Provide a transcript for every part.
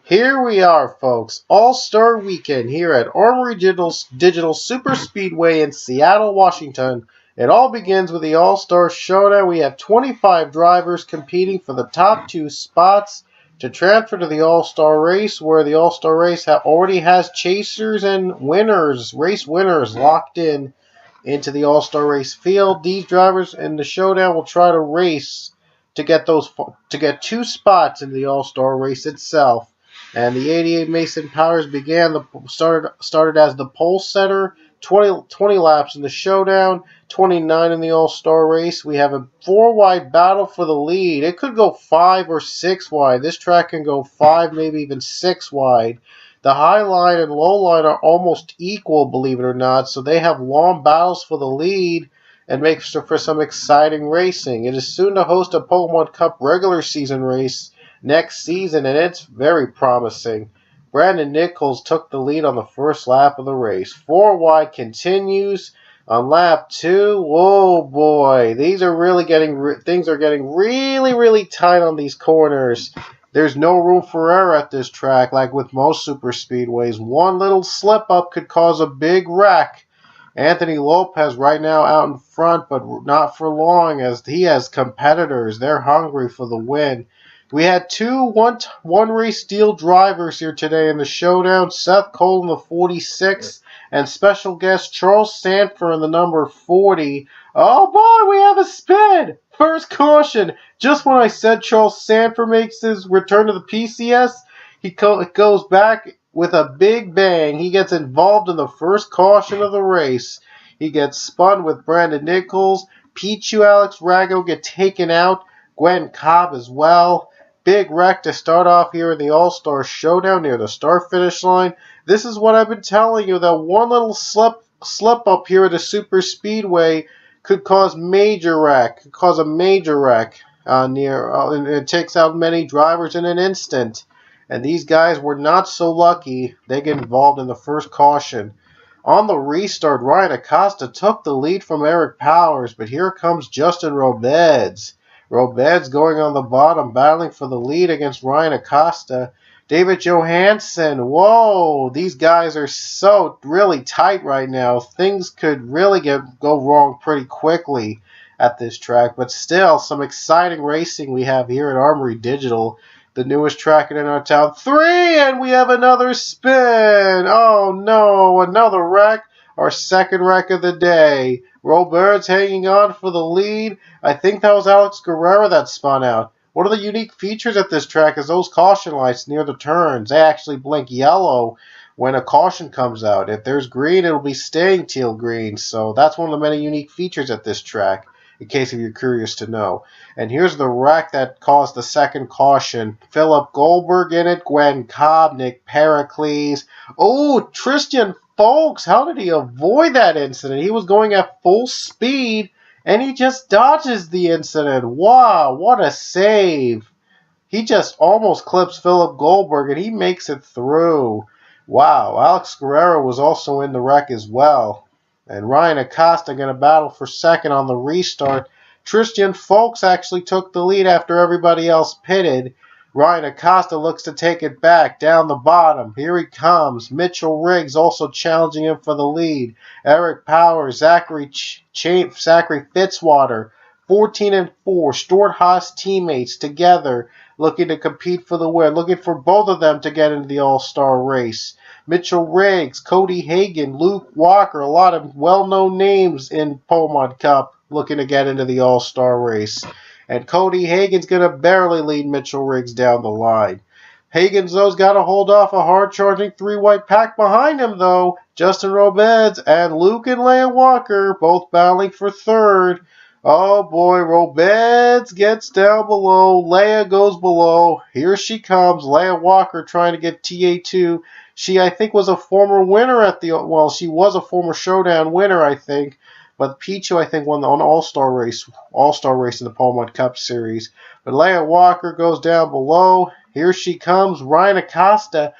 Here we are, folks. All-Star Weekend here at Armory Digital Super Speedway in Seattle, Washington. It all begins with the All-Star Showdown. We have 25 drivers competing for the top 2 spots to transfer to the All-Star Race, where the All-Star Race already has chasers and winners, race winners locked into the All-Star Race field. These drivers in the Showdown will try to race to get 2 spots in the All-Star Race itself. And the 88 Mason Powers started as the pole setter, 20 laps in the Showdown, 29 in the All-Star Race. We have a 4-wide battle for the lead. It could go 5 or 6 wide. This track can go 5, maybe even 6 wide. The high line and low line are almost equal, believe it or not, so they have long battles for the lead and make for some exciting racing. It is soon to host a Pokemon Cup regular season race next season, and it's very promising. Brandon Nichols took the lead on the first lap of the race. 4 wide continues on lap 2. Whoa, boy. Things are getting really, really tight on these corners. There's no room for error at this track, like with most super speedways. One little slip-up could cause a big wreck. Anthony Lopez right now out in front, but not for long, as he has competitors. They're hungry for the win. We had 2 one-race deal drivers here today in the Showdown. Seth Cole in the 46 and special guest Charles Sanford in the number 40. Oh boy, we have a spin! First caution. Just when I said Charles Sanford makes his return to the PCS, he goes back with a big bang. He gets involved in the first caution of the race. He gets spun with Brandon Nichols. Pichu Alex Rago get taken out. Gwen Cobb as well. Big wreck to start off here in the All-Star Showdown near the start-finish line. This is what I've been telling you, that one little slip up here at the Super Speedway could cause a major wreck. And it takes out many drivers in an instant. And these guys were not so lucky. They get involved in the first caution. On the restart, Ryan Acosta took the lead from Eric Powers, but here comes Justin Robeds. Robeds going on the bottom, battling for the lead against Ryan Acosta. David Johansson, whoa, these guys are so really tight right now. Things could really go wrong pretty quickly at this track, but still some exciting racing we have here at Armory Digital, the newest track in our town. 3, and we have another spin. Oh no, another wreck. Our second wreck of the day. Roberts hanging on for the lead. I think that was Alex Guerrero that spun out. One of the unique features at this track is those caution lights near the turns. They actually blink yellow when a caution comes out. If there's green, it'll be staying teal green. So that's one of the many unique features at this track, in case if you're curious to know. And here's the wreck that caused the second caution. Philip Goldberg in it, Gwen Cobb, Nick Pericles. Oh, Tristan Folks, how did he avoid that incident? He was going at full speed, and he just dodges the incident. Wow, what a save. He just almost clips Philip Goldberg, and he makes it through. Wow, Alex Guerrero was also in the wreck as well. And Ryan Acosta going to battle for second on the restart. Tristan Folks actually took the lead after everybody else pitted. Ryan Acosta looks to take it back down the bottom. Here he comes. Mitchell Riggs also challenging him for the lead. Eric Powers, Zachary Fitzwater, 14 and 4. Stuart Haas teammates together looking to compete for the win. Looking for both of them to get into the All-Star race. Mitchell Riggs, Cody Hagan, Luke Walker, a lot of well-known names in Pokemon Cup looking to get into the All-Star race. And Cody Hagan's going to barely lead Mitchell Riggs down the line. Hagen's, though, got to hold off a hard-charging three-white pack behind him, though. Justin Robeds and Luke and Leia Walker both battling for third. Oh, boy, Robeds gets down below. Leia goes below. Here she comes. Leia Walker trying to get TA2. She, I think, was a former winner at the... Well, she was a former Showdown winner, I think. But Pichu, I think, won the All-Star race in the Palmont Cup Series. But Leia Walker goes down below. Here she comes. Ryan Acosta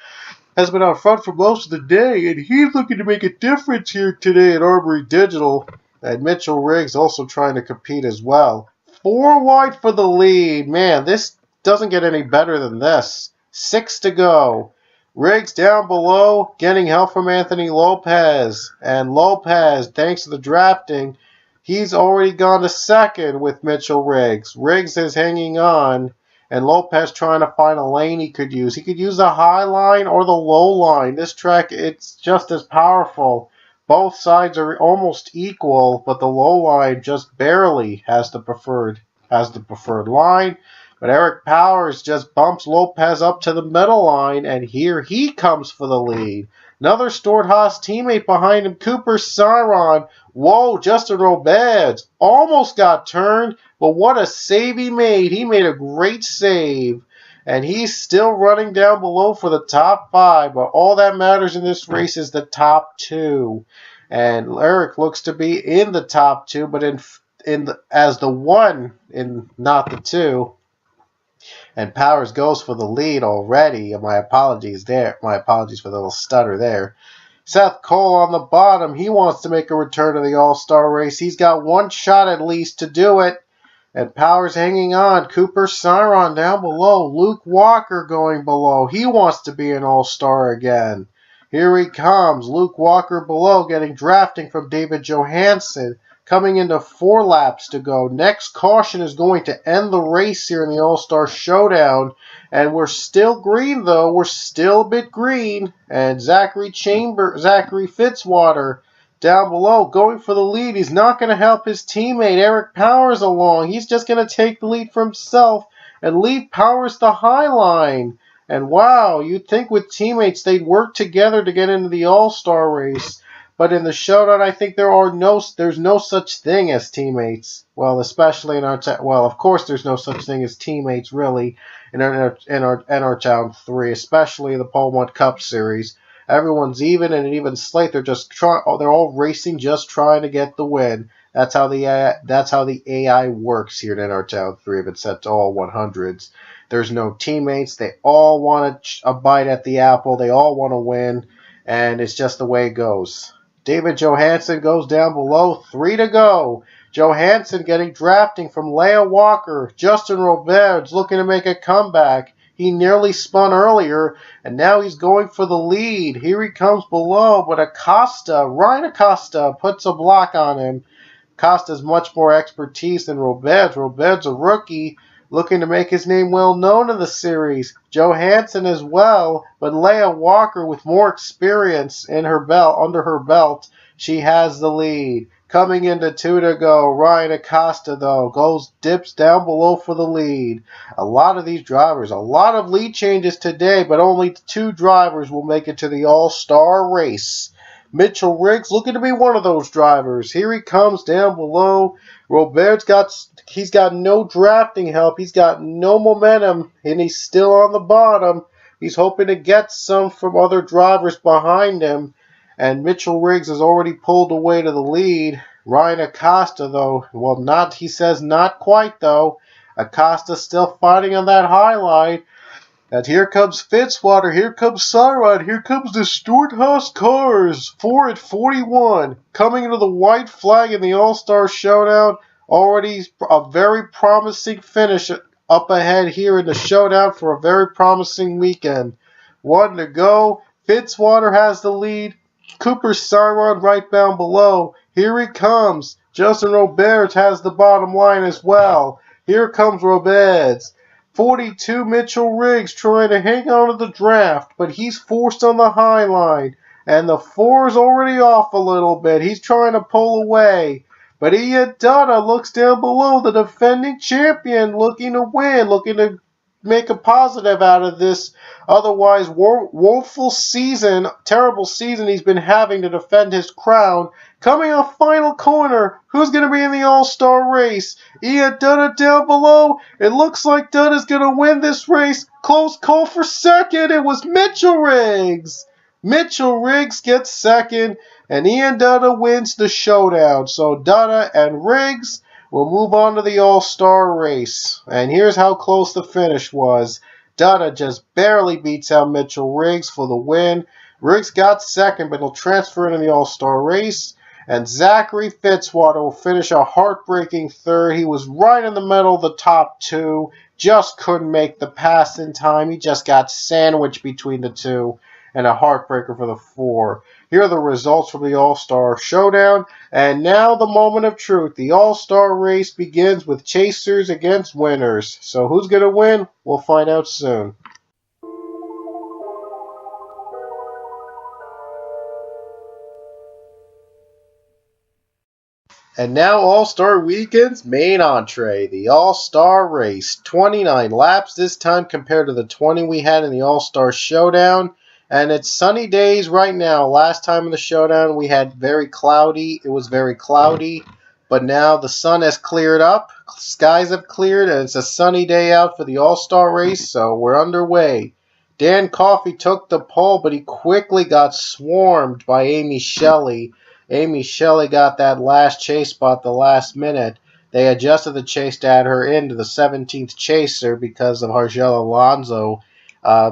has been out front for most of the day, and he's looking to make a difference here today at Armory Digital. And Mitchell Riggs also trying to compete as well. 4 wide for the lead. Man, this doesn't get any better than this. 6 to go. Riggs down below, getting help from Anthony Lopez. And Lopez, thanks to the drafting, he's already gone to second with Mitchell Riggs. Riggs is hanging on, and Lopez trying to find a lane he could use. He could use the high line or the low line. This track, it's just as powerful. Both sides are almost equal, but the low line just barely has the preferred line. But Eric Powers just bumps Lopez up to the middle line, and here he comes for the lead. Another Stewart-Haas teammate behind him, Cooper Saron. Whoa, Justin Robeds almost got turned, but what a save he made. He made a great save, and he's still running down below for the top 5, but all that matters in this race is the top 2. And Eric looks to be in the top 2, but as the 1, not the 2. And Powers goes for the lead already. My apologies there. My apologies for the little stutter there. Seth Cole on the bottom. He wants to make a return to the All-Star race. He's got 1 shot at least to do it. And Powers hanging on. Cooper Saron down below. Luke Walker going below. He wants to be an All-Star again. Here he comes. Luke Walker below, getting drafting from David Johansen. Coming into 4 laps to go. Next caution is going to end the race here in the All-Star Showdown. And we're still green, though. We're still a bit green. And Zachary Fitzwater down below going for the lead. He's not going to help his teammate Eric Powers along. He's just going to take the lead for himself and leave Powers the high line. And wow, you'd think with teammates they'd work together to get into the All-Star race. But in the Showdown, I think there's no such thing as teammates. Well, especially in of course there's no such thing as teammates really in our Town 3, especially the Palmont Cup Series. Everyone's even and an even slate. They're all racing, just trying to get the win. That's how the AI works here in our Town 3 if it's set to all 100s. There's no teammates. They all want a bite at the apple. They all want to win, and it's just the way it goes. David Johansen goes down below. 3 to go. Johansen getting drafting from Leia Walker. Justin Roberts looking to make a comeback. He nearly spun earlier, and now he's going for the lead. Here he comes below, but Ryan Acosta puts a block on him. Acosta's much more expertise than Roberts. Roberts a rookie, looking to make his name well known in the series. Johansen as well, but Leia Walker with more experience under her belt, she has the lead. Coming into 2 to go, Ryan Acosta though dips down below for the lead. A lot of these drivers, a lot of lead changes today, but only 2 drivers will make it to the All-Star race. Mitchell Riggs looking to be one of those drivers. Here he comes down below. Roberts he's got no drafting help. He's got no momentum, and he's still on the bottom. He's hoping to get some from other drivers behind him. And Mitchell Riggs has already pulled away to the lead. Ryan Acosta, though, he says not quite, though. Acosta still fighting on that high line. And here comes Fitzwater, here comes Saron, here comes the Stewart-Haas cars, 4 at 41, coming into the white flag in the All-Star Showdown. Already a very promising finish up ahead here in the Showdown for a very promising weekend. 1 to go. Fitzwater has the lead. Cooper Saron right down below. Here he comes. Justin Roberts has the bottom line as well. Here comes Roberts. 42 Mitchell Riggs trying to hang on to the draft, but he's forced on the high line. And the 4 is already off a little bit. He's trying to pull away. But Ian Dutta looks down below, the defending champion, looking to win, looking to make a positive out of this otherwise woeful season, terrible season he's been having to defend his crown. Coming off final corner, who's going to be in the All-Star race? Ian Dunna down below. It looks like Dunna's going to win this race. Close call for second. It was Mitchell Riggs. Mitchell Riggs gets second, and Ian Dunna wins the showdown. So Dunna and Riggs will move on to the All-Star race. And here's how close the finish was. Dunna just barely beats out Mitchell Riggs for the win. Riggs got second, but he'll transfer into the All-Star race. And Zachary Fitzwater will finish a heartbreaking third. He was right in the middle of the top two. Just couldn't make the pass in time. He just got sandwiched between the two. And a heartbreaker for the four. Here are the results from the All-Star Showdown. And now the moment of truth. The All-Star race begins with chasers against winners. So who's going to win? We'll find out soon. And now All-Star Weekend's main entree, the All-Star Race. 29 laps this time compared to the 20 we had in the All-Star Showdown. And it's sunny days right now. Last time in the Showdown we had very cloudy. It was very cloudy. But now the sun has cleared up. Skies have cleared and it's a sunny day out for the All-Star Race. So we're underway. Dan Coffey took the pole, but he quickly got swarmed by Amy Shelley. Amy Shelley got that last chase spot the last minute. They adjusted the chase to add her into the 17th chaser because of Argel Alonso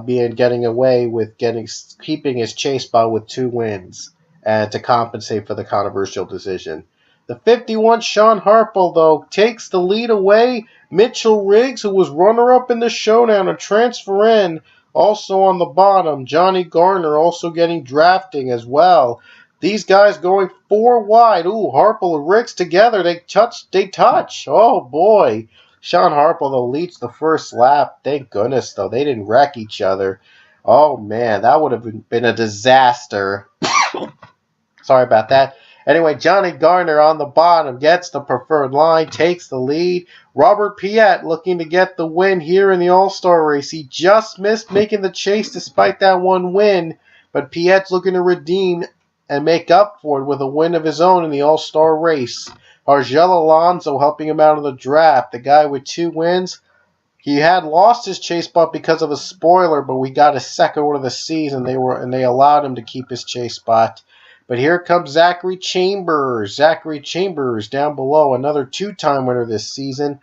getting away with keeping his chase spot with 2 wins and to compensate for the controversial decision. The 51 Sean Harple, though, takes the lead away. Mitchell Riggs, who was runner-up in the Showdown, to transfer in. Also on the bottom, Johnny Garner also getting drafting as well. These guys going 4 wide. Ooh, Harple and Riggs together. They touch. Oh, boy. Sean Harple, though, leads the first lap. Thank goodness, though. They didn't wreck each other. Oh, man. That would have been a disaster. Sorry about that. Anyway, Johnny Garner on the bottom gets the preferred line, takes the lead. Robert Piet looking to get the win here in the All-Star race. He just missed making the chase despite that 1 win. But Piet's looking to redeem and make up for it with a win of his own in the All-Star race. Argel Alonso helping him out of the draft. The guy with 2 wins. He had lost his chase spot because of a spoiler, but we got his second one of the season. They allowed him to keep his chase spot. But here comes Zachary Chambers. Zachary Chambers down below, another 2-time winner this season.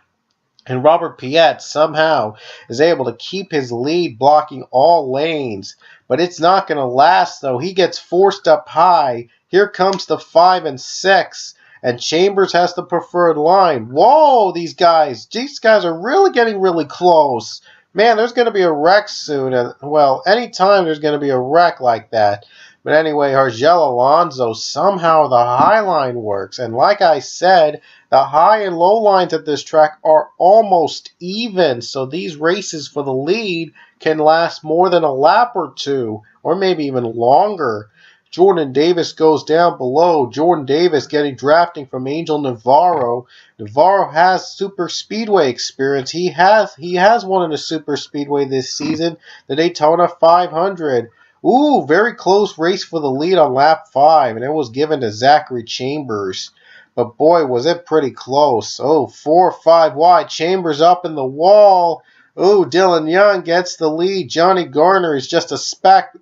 And Robert Piet somehow is able to keep his lead, blocking all lanes. But it's not going to last, though. He gets forced up high. Here comes the 5 and 6. And Chambers has the preferred line. Whoa, these guys are really getting really close. Man, there's going to be a wreck soon. Well, anytime there's going to be a wreck like that. But anyway, Argel Alonso, somehow the high line works. And like I said, the high and low lines at this track are almost even. So these races for the lead can last more than a lap or 2, or maybe even longer. Jordan Davis goes down below. Jordan Davis getting drafting from Angel Navarro. Navarro has super speedway experience. He has won in a super speedway this season, the Daytona 500. Ooh, very close race for the lead on lap 5, and it was given to Zachary Chambers. But boy, was it pretty close. Oh, 4 or 5 wide. Chambers up in the wall. Ooh, Dylan Young gets the lead. Johnny Garner is just a speck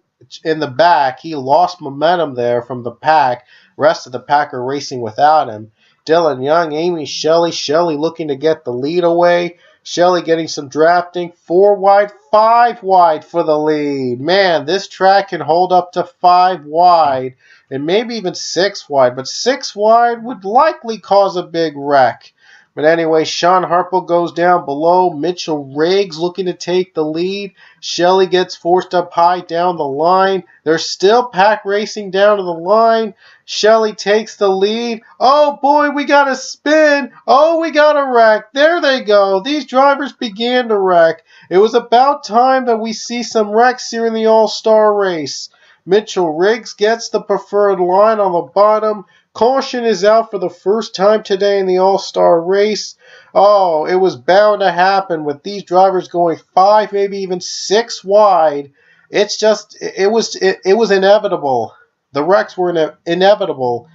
in the back. He lost momentum there from the pack. Rest of the pack are racing without him. Dylan Young, Amy Shelley. Shelley looking to get the lead away. Shelley getting some drafting. 4 wide, 5 wide for the lead. Man, this track can hold up to 5 wide and maybe even 6 wide. But 6 wide would likely cause a big wreck. But anyway, Sean Harple goes down below. Mitchell Riggs looking to take the lead. Shelley gets forced up high down the line. They're still pack racing down to the line. Shelley takes the lead. Oh boy, we got a spin. Oh, we got a wreck. There they go. These drivers began to wreck. It was about time that we see some wrecks here in the All-Star race. Mitchell Riggs gets the preferred line on the bottom. caution is out for the first time today in the All-Star race. Oh, it was bound to happen with these drivers going 5, maybe even 6 wide. It's just, it was inevitable. The wrecks were inevitable.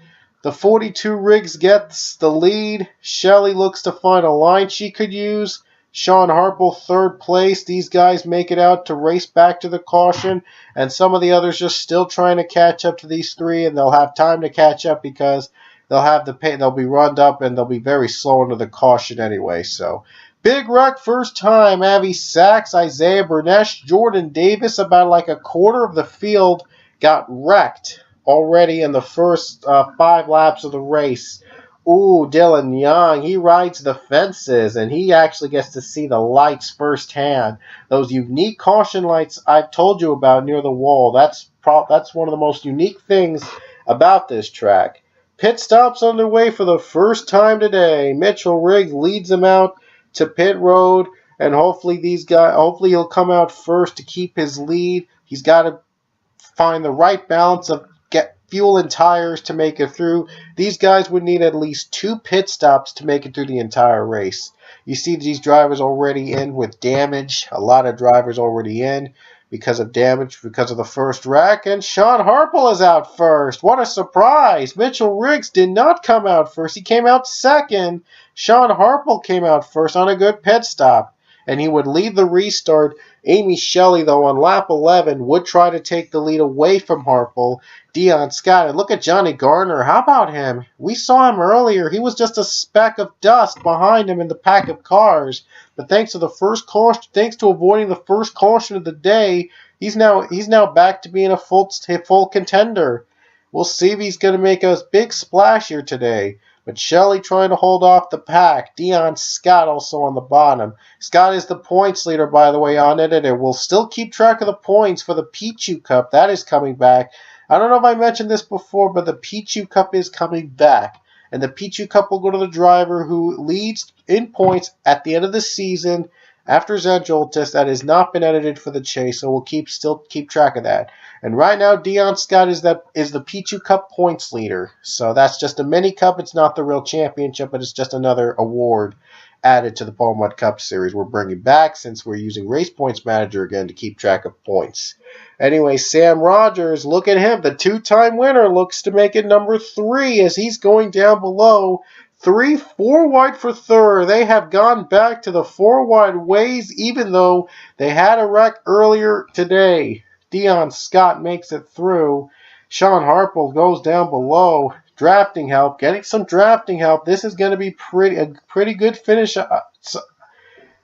The 42 Riggs gets the lead. Shelley looks to find a line she could use. Sean Harple, 3rd place. These guys make it out to race back to the caution, and some of the others just still trying to catch up to these 3, and they'll have time to catch up because they'll be run up and they'll be very slow into the caution anyway. So, big wreck first time. Avi Sachs, Isaiah Bernesh, Jordan Davis, about like a quarter of the field got wrecked already in the first 5 laps of the race. Ooh, Dylan Young, he rides the fences, and he actually gets to see the lights firsthand. Those unique caution lights I've told you about near the wall. That's one of the most unique things about this track. Pit stops underway for the first time today. Mitchell Riggs leads them out to pit road, and hopefully he'll come out first to keep his lead. He's got to find the right balance of fuel and tires to make it through. These guys would need at least 2 pit stops to make it through the entire race. You see these drivers already in with damage. A lot of drivers already in because of damage, because of the first wreck. And Sean Harple is out first. What a surprise. Mitchell Riggs did not come out first. He came out second. Sean Harple came out first on a good pit stop, and he would lead the restart. Amy Shelley, though, on lap 11, would try to take the lead away from Harple. Dion Scott, and look at Johnny Gardner. How about him? We saw him earlier. He was just a speck of dust behind him in the pack of cars. But thanks to avoiding the first caution of the day, he's now back to being a full contender. We'll see if he's going to make a big splash here today. But Shelley trying to hold off the pack. Dion Scott also on the bottom. Scott is the points leader, by the way, on it, and it will still keep track of the points for the Pichu Cup. That is coming back. I don't know if I mentioned this before, but the Pichu Cup is coming back. And the Pichu Cup will go to the driver who leads in points at the end of the season after Zandjoltis. That has not been edited for the chase, so we'll still keep track of that. And right now, Dion Scott is the Pichu Cup points leader. So that's just a mini cup. It's not the real championship, but it's just another award added to the Paul Mudd Cup Series we're bringing back since we're using Race Points Manager again to keep track of points. Anyway, Sam Rogers, look at him. The 2-time winner looks to make it number 3 as he's going down below. 3, 4 wide for third. They have gone back to the 4 wide ways even though they had a wreck earlier today. Dion Scott makes it through. Sean Harple goes down below. Drafting help, getting some drafting help. This is going to be a pretty good finish.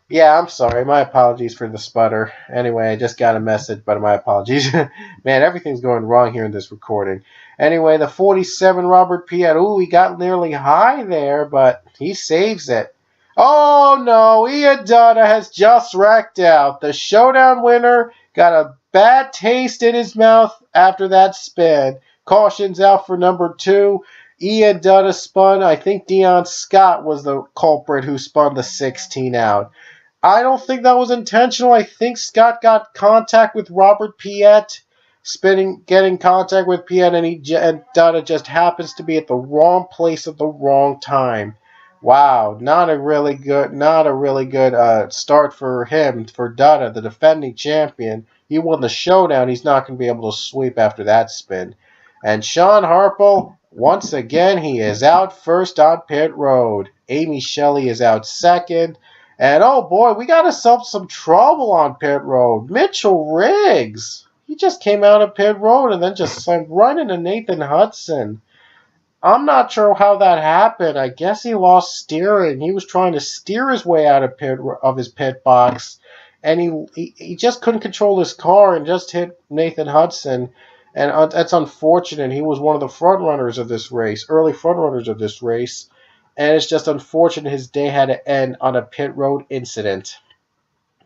Yeah, I'm sorry. My apologies for the sputter. Anyway, I just got a message, but my apologies. Man, everything's going wrong here in this recording. Anyway, the 47 Robert Piet. Ooh, he got nearly high there, but he saves it. Oh, no. Ian Dutta has just wrecked out. The Showdown winner got a bad taste in his mouth after that spin. Caution's out for number 2. Ian Dutta spun. I think Dion Scott was the culprit who spun the 16 out. I don't think that was intentional. I think Scott got contact with Robert Piet, getting contact with Piet, and Dutta just happens to be at the wrong place at the wrong time. Wow, not a really good start for him, for Dutta, the defending champion. He won the Showdown. He's not going to be able to sweep after that spin. And Sean Harple, once again, he is out first on pit road. Amy Shelley is out second. And oh boy, we got ourselves some trouble on pit road. Mitchell Riggs. He just came out of pit road and then just slammed right into Nathan Hudson. I'm not sure how that happened. I guess he lost steering. He was trying to steer his way out of his pit box. And he just couldn't control his car and just hit Nathan Hudson. And that's unfortunate. He was one of the front runners of this race, early front runners of this race. And it's just unfortunate his day had to end on a pit road incident.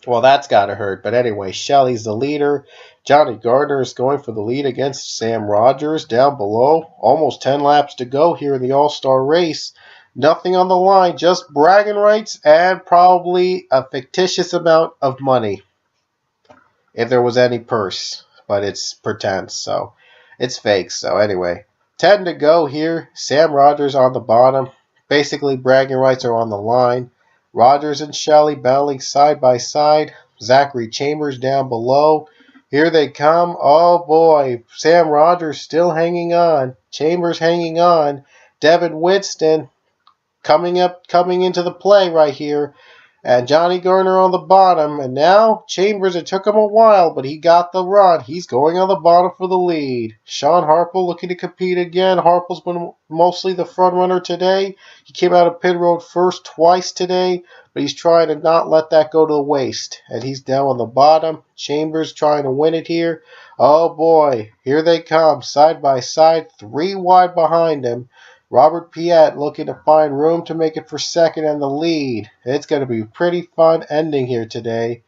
Well, that's got to hurt. But anyway, Shelley's the leader. Johnny Gardner is going for the lead against Sam Rogers down below. Almost 10 laps to go here in the All-Star race. Nothing on the line, just bragging rights and probably a fictitious amount of money. If there was any purse. But it's pretense, so it's fake. So anyway, 10 to go here. Sam Rogers on the bottom. Basically, bragging rights are on the line. Rogers and Shelley battling side by side. Zachary Chambers down below. Here they come. Oh boy. Sam Rogers still hanging on. Chambers hanging on. Devin Winston coming into the play right here. And Johnny Garner on the bottom. And now Chambers, it took him a while, but he got the run. He's going on the bottom for the lead. Sean Harple looking to compete again. Harple's been mostly the front runner today. He came out of pit road first twice today, but he's trying to not let that go to waste. And he's down on the bottom. Chambers trying to win it here. Oh boy, here they come, side by side, 3 wide behind him. Robert Piet looking to find room to make it for second and the lead. It's going to be a pretty fun ending here today.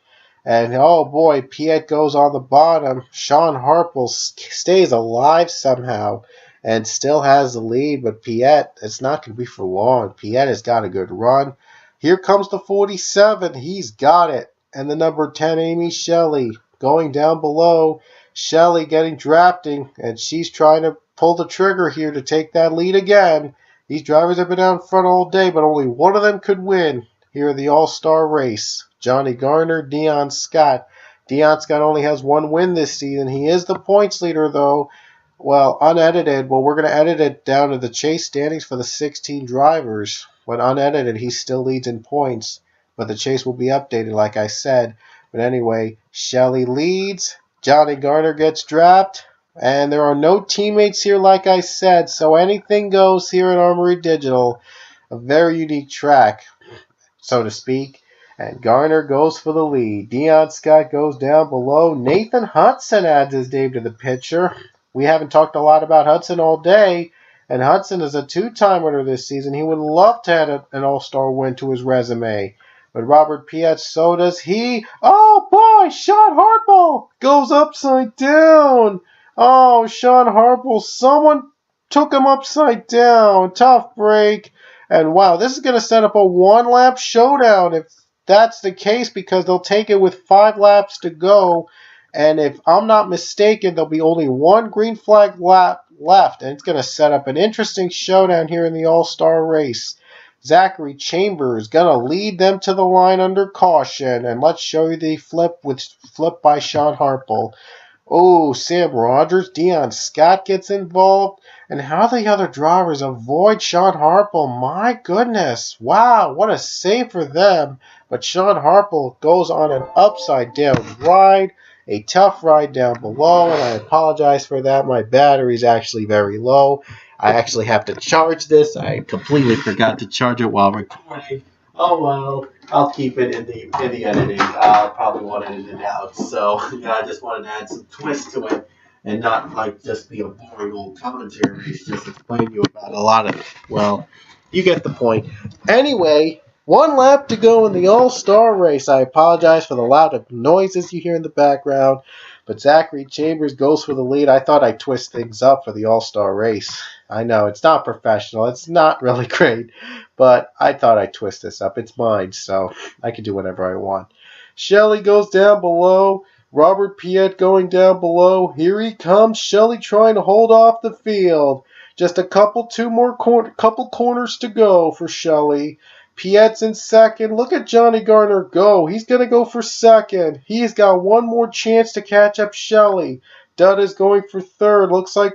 And oh boy, Piet goes on the bottom. Sean Harple stays alive somehow and still has the lead. But Piet, it's not going to be for long. Piet has got a good run. Here comes the 47. He's got it. And the number 10, Amy Shelley, going down below. Shelley getting drafting, and she's trying to pull the trigger here to take that lead again. These drivers have been out front all day, but only one of them could win here in the All-Star race. Johnny Garner, Dion Scott. Dion Scott only has 1 win this season. He is the points leader, though. Well, unedited. Well, we're going to edit it down to the chase standings for the 16 drivers. When unedited, he still leads in points, but the chase will be updated, like I said. But anyway, Shelley leads. Johnny Garner gets dropped. And there are no teammates here, like I said, so anything goes here at Armory Digital. A very unique track, so to speak. And Garner goes for the lead. Dion Scott goes down below. Nathan Hudson adds his name to the picture. We haven't talked a lot about Hudson all day, and Hudson is a 2-time winner this season. He would love to add an All-Star win to his resume. But Robert Piet, so does he. Oh boy, Sean Harple goes upside down. Oh, Sean Harple, someone took him upside down. Tough break. And wow, this is going to set up a 1-lap showdown if that's the case, because they'll take it with 5 laps to go. And if I'm not mistaken, there'll be only 1 green flag lap left. And it's going to set up an interesting showdown here in the All-Star race. Zachary Chambers going to lead them to the line under caution. And let's show you the flip by Sean Harple. Oh, Sam Rogers, Dion Scott gets involved. And how the other drivers avoid Sean Harple. My goodness. Wow, what a save for them. But Sean Harple goes on an upside-down ride. A tough ride down below. And I apologize for that. My battery's actually very low. I actually have to charge this. I completely forgot to charge it while recording. Oh well, I'll keep it in the editing. I'll probably want to edit it out. So I just wanted to add some twist to it and not like just be a boring old commentary. It's just explain to you about a lot of it. Well, you get the point. Anyway, 1 lap to go in the All-Star race. I apologize for the loud noises you hear in the background, but Zachary Chambers goes for the lead. I thought I'd twist things up for the All-Star race. I know, it's not professional. It's not really great, but I thought I'd twist this up. It's mine, so I can do whatever I want. Shelley goes down below. Robert Piet going down below. Here he comes. Shelley trying to hold off the field. Just a couple corners to go for Shelley. Piet's in second. Look at Johnny Garner go. He's going to go for second. He's got 1 more chance to catch up Shelley. Dudd is going for third. Looks like,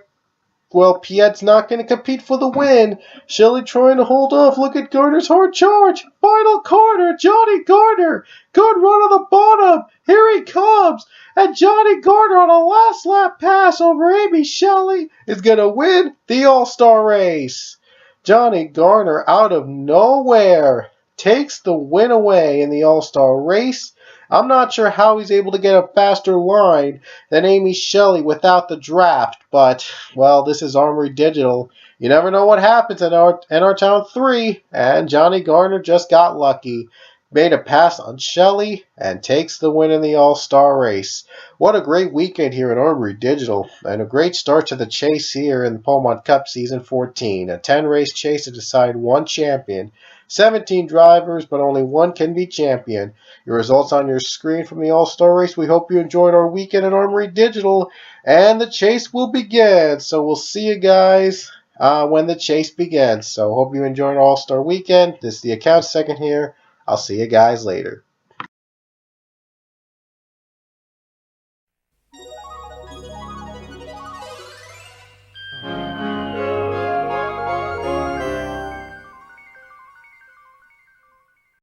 well, Piet's not going to compete for the win. Shelley trying to hold off. Look at Garner's hard charge. Final corner. Johnny Garner. Good run on the bottom. Here he comes. And Johnny Garner on a last lap pass over Amy Shelley is going to win the All-Star race. Johnny Garner out of nowhere takes the win away in the All-Star race. I'm not sure how he's able to get a faster line than Amy Shelley without the draft, but, well, this is Armory Digital. You never know what happens at NR Town 3, and Johnny Garner just got lucky. Made a pass on Shelley and takes the win in the All-Star race. What a great weekend here at Armory Digital, and a great start to the chase here in the Beaumont Cup Season 14. A 10-race chase to decide 1 champion. 17 drivers, but only one can be champion. Your results on your screen from the All-Star Race. We hope you enjoyed our weekend at Armory Digital, and the chase will begin. So we'll see you guys when the chase begins. So hope you enjoyed All-Star Weekend. This is the account second here. I'll see you guys later.